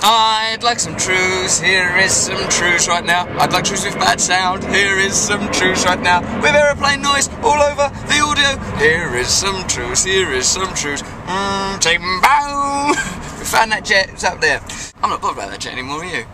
I'd like some Trews, here is some Trews right now. I'd like Trews with bad sound, here is some Trews right now. With aeroplane noise all over the audio, here is some Trews, here is some Trews. Bow. We found that jet, it's up there. I'm not bothered about that jet anymore, are you?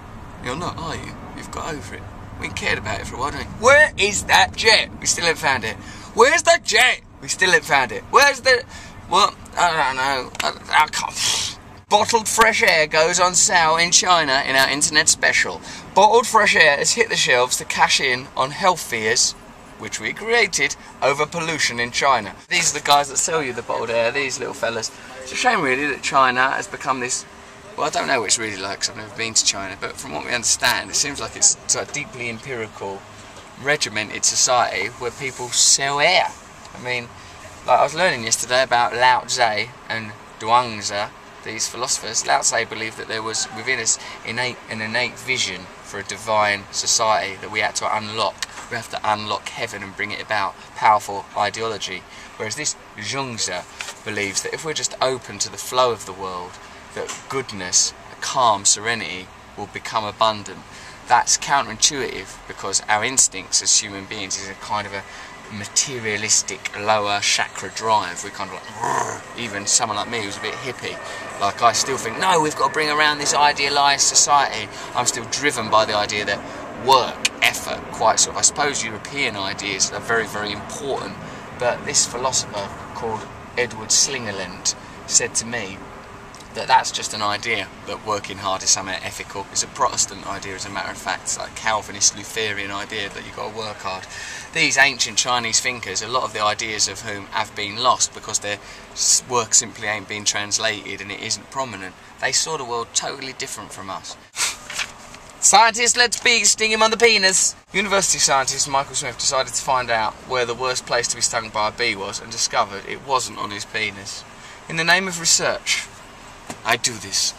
You're not, are you? You've got over it. We cared about it for a while, didn't we? Where is that jet? We still haven't found it. Where's the jet? We still haven't found it. Where's the... Well, I don't know. I can't... Bottled fresh air goes on sale in China in our internet special. Bottled fresh air has hit the shelves to cash in on health fears, which we created, over pollution in China. These are the guys that sell you the bottled air, these little fellas. It's a shame really that China has become this, well, I don't know what it's really like because I've never been to China, but from what we understand, it seems like it's a deeply empirical, regimented society where people sell air. I mean, like I was learning yesterday about Lao Tzu and Zhuangzi, these philosophers. Lao Tzu believed that there was within us an innate vision for a divine society that we had to unlock. We have to unlock heaven and bring it about. Powerful ideology. Whereas this Zhuangzi believes that if we're just open to the flow of the world, that goodness, a calm serenity will become abundant. That's counterintuitive because our instincts as human beings is a kind of a materialistic lower chakra drive. We kind of like, even someone like me who's a bit hippie, like I still think, no, we've got to bring around this idealised society. I'm still driven by the idea that work, effort, quite sort of, I suppose European ideas are very, very important. But this philosopher called Edward Slingerland said to me that that's just an idea, that working hard is somewhere ethical. It's a Protestant idea, as a matter of fact. It's like a Calvinist, Lutheran idea that you've got to work hard. These ancient Chinese thinkers, a lot of the ideas of whom have been lost because their work simply ain't been translated and it isn't prominent. They saw the world totally different from us. Scientists, let's sting him on the penis. University scientist Michael Smith decided to find out where the worst place to be stung by a bee was and discovered it wasn't on his penis. In the name of research, I do this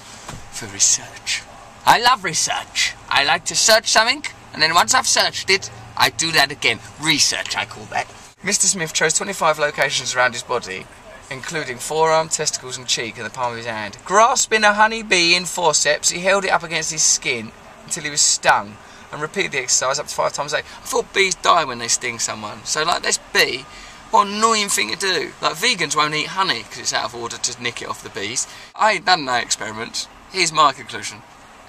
for research. I love research. I like to search something, and then once I've searched it, I do that again. Research, I call that. Mr. Smith chose 25 locations around his body, including forearm, testicles and cheek and the palm of his hand. Grasping a honey bee in forceps, he held it up against his skin until he was stung, and repeated the exercise up to 5 times a day. I thought bees die when they sting someone, so like this bee, what an annoying thing to do. Like vegans won't eat honey because it's out of order to nick it off the bees. I ain't done no experiments. Here's my conclusion.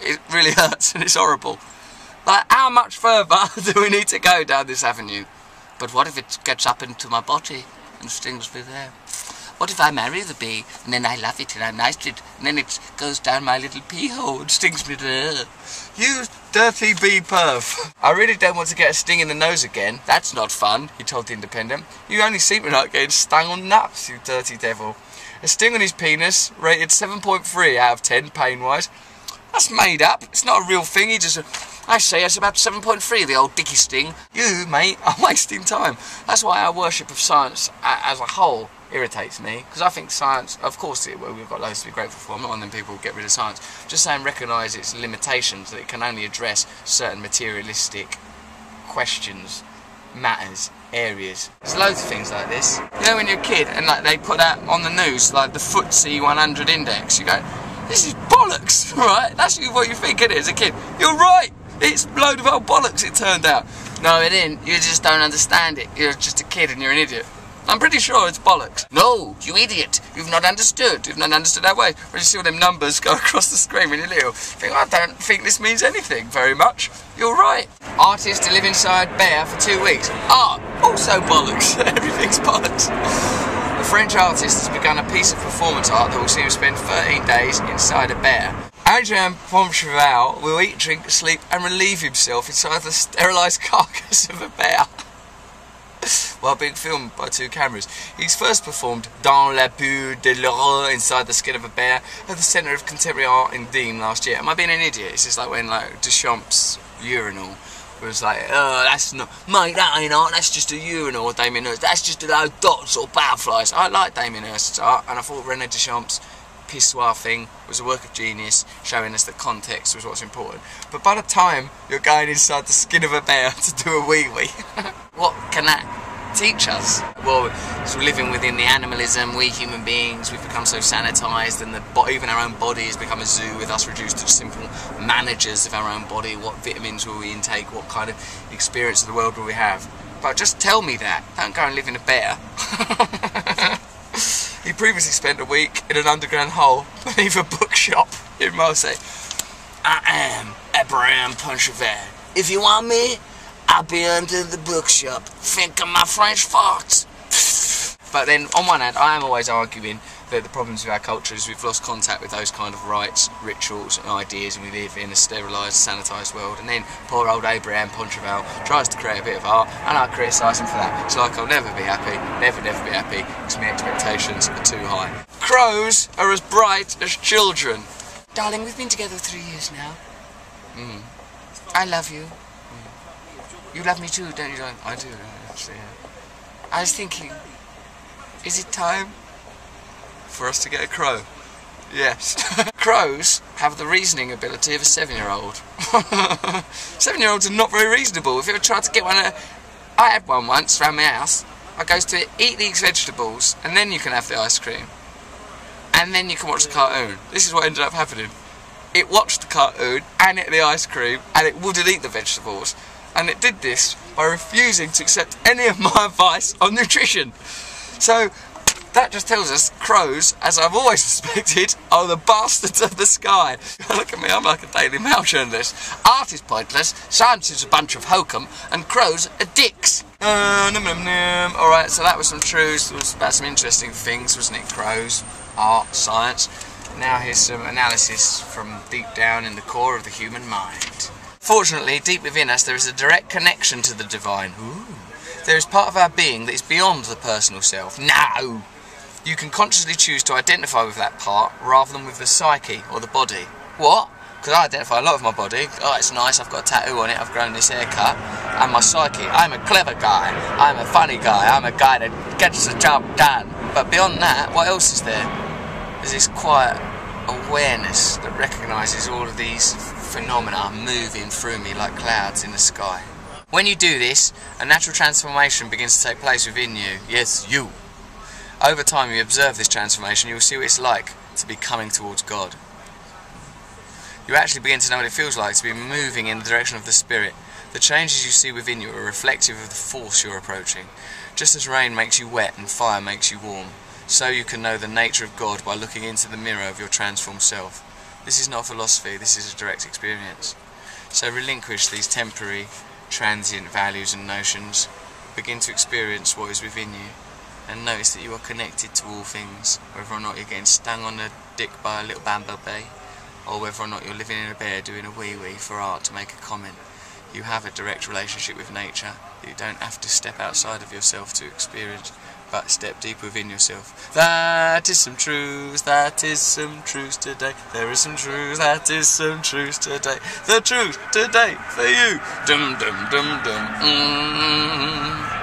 It really hurts and it's horrible. Like, how much further do we need to go down this avenue? But what if it gets up into my body and stings me there? What if I marry the bee and then I love it and I'm nice to it and then it goes down my little pee hole and stings me there? You dirty bee perv. I really don't want to get a sting in the nose again. That's not fun, he told The Independent. You only seem to like getting stung on nuts, you dirty devil. A sting on his penis, rated 7.3 out of 10 pain-wise. That's made up. It's not a real thing. He just... I say it's about 7.3, the old dicky sting. You, mate, are wasting time. That's why our worship of science as a whole irritates me, because I think science, of course, we've got loads to be grateful for. I'm not one of them people who get rid of science. Just saying, recognise its limitations, that it can only address certain materialistic questions, matters, areas. There's loads of things like this. You know, when you're a kid and like they put that on the news, like the FTSE 100 index, you go, this is bollocks, right? That's what you think it is as a kid. You're right. It's a load of old bollocks, it turned out. No, it isn't. You just don't understand it. You're just a kid and you're an idiot. I'm pretty sure it's bollocks. No, you idiot. You've not understood. You've not understood our way. When you see all them numbers go across the screen when you're little, you think, I don't think this means anything very much. You're right. Artist to live inside bear for 2 weeks. Art, also bollocks. Everything's bollocks. A French artist has begun a piece of performance art that will see him spend 13 days inside a bear. Adrien Pomcheval will eat, drink, sleep and relieve himself inside the sterilised carcass of a bear while being filmed by 2 cameras. He's first performed Dans la peau de l'horreur, inside the skin of a bear, at the Centre of Contemporary Art in Dean last year. Am I being an idiot? It's just like when like Duchamp's urinal was like, oh, that's not, mate, that ain't art, that's just a urinal. Or Damien Hirst, that's just a load of dots or butterflies. I like Damien Hirst's art, and I thought René Duchamp's pissoir thing was a work of genius, showing us that context was what's important. But by the time you're going inside the skin of a bear to do a wee-wee, what can that teach us? Well, so living within the animalism, we human beings, we've become so sanitised, and even our own body has become a zoo with us reduced to simple managers of our own body. What vitamins will we intake? What kind of experience of the world will we have? But just tell me that. Don't go and live in a bear. He previously spent a week in an underground hole beneath a bookshop in Marseille. I am Abraham Puncheval. If you want me, I'll be under the bookshop. Think of my French farts. But then, on one hand, I am always arguing that the problems with our culture is we've lost contact with those kind of rites, rituals and ideas, and we live in a sterilised, sanitised world. And then poor old Abraham Puncheval tries to create a bit of art, and I criticise him for that. It's like I'll never be happy, never be happy, because my expectations are too high. Crows are as bright as children. Darling, we've been together 3 years now. I love you. You love me too, don't you? I do, actually, yeah. I was thinking, is it time for us to get a crow? Yes. Crows have the reasoning ability of a 7-year-old. 7-year-olds are not very reasonable. If you ever tried to get one, I had one once around my house. I goes to eat these vegetables, and then you can have the ice cream. And then you can watch the cartoon. This is what ended up happening. It watched the cartoon, and ate the ice cream, and it wouldn't eat the vegetables. And it did this by refusing to accept any of my advice on nutrition. So that just tells us crows, as I've always suspected, are the bastards of the sky. Look at me, I'm like a Daily Mail journalist. Art is pointless, science is a bunch of hokum, and crows are dicks. Alright, so that was some truths. It was about some interesting things, wasn't it? Crows, art, science. Now here's some analysis from deep down in the core of the human mind. Fortunately, deep within us there is a direct connection to the divine. Ooh. There is part of our being that is beyond the personal self. No! You can consciously choose to identify with that part rather than with the psyche or the body. What? Because I identify a lot with my body. Oh, it's nice, I've got a tattoo on it, I've grown this haircut. And my psyche, I'm a clever guy, I'm a funny guy, I'm a guy that gets the job done. But beyond that, what else is there? There's this quiet awareness that recognises all of these phenomena moving through me like clouds in the sky. When you do this, a natural transformation begins to take place within you. Yes, you. Over time you observe this transformation, you will see what it's like to be coming towards God. You actually begin to know what it feels like to be moving in the direction of the Spirit. The changes you see within you are reflective of the force you're approaching. Just as rain makes you wet and fire makes you warm, so you can know the nature of God by looking into the mirror of your transformed self. This is not philosophy, this is a direct experience. So relinquish these temporary, transient values and notions. Begin to experience what is within you, and notice that you are connected to all things, whether or not you're getting stung on the dick by a little bumblebee, or whether or not you're living in a bear doing a wee-wee for art to make a comment. You have a direct relationship with nature that you don't have to step outside of yourself to experience, but step deep within yourself. That is some truths, that is some truths today. There is some truths, that is some truths today. The truth today for you. Dum dum dum dum.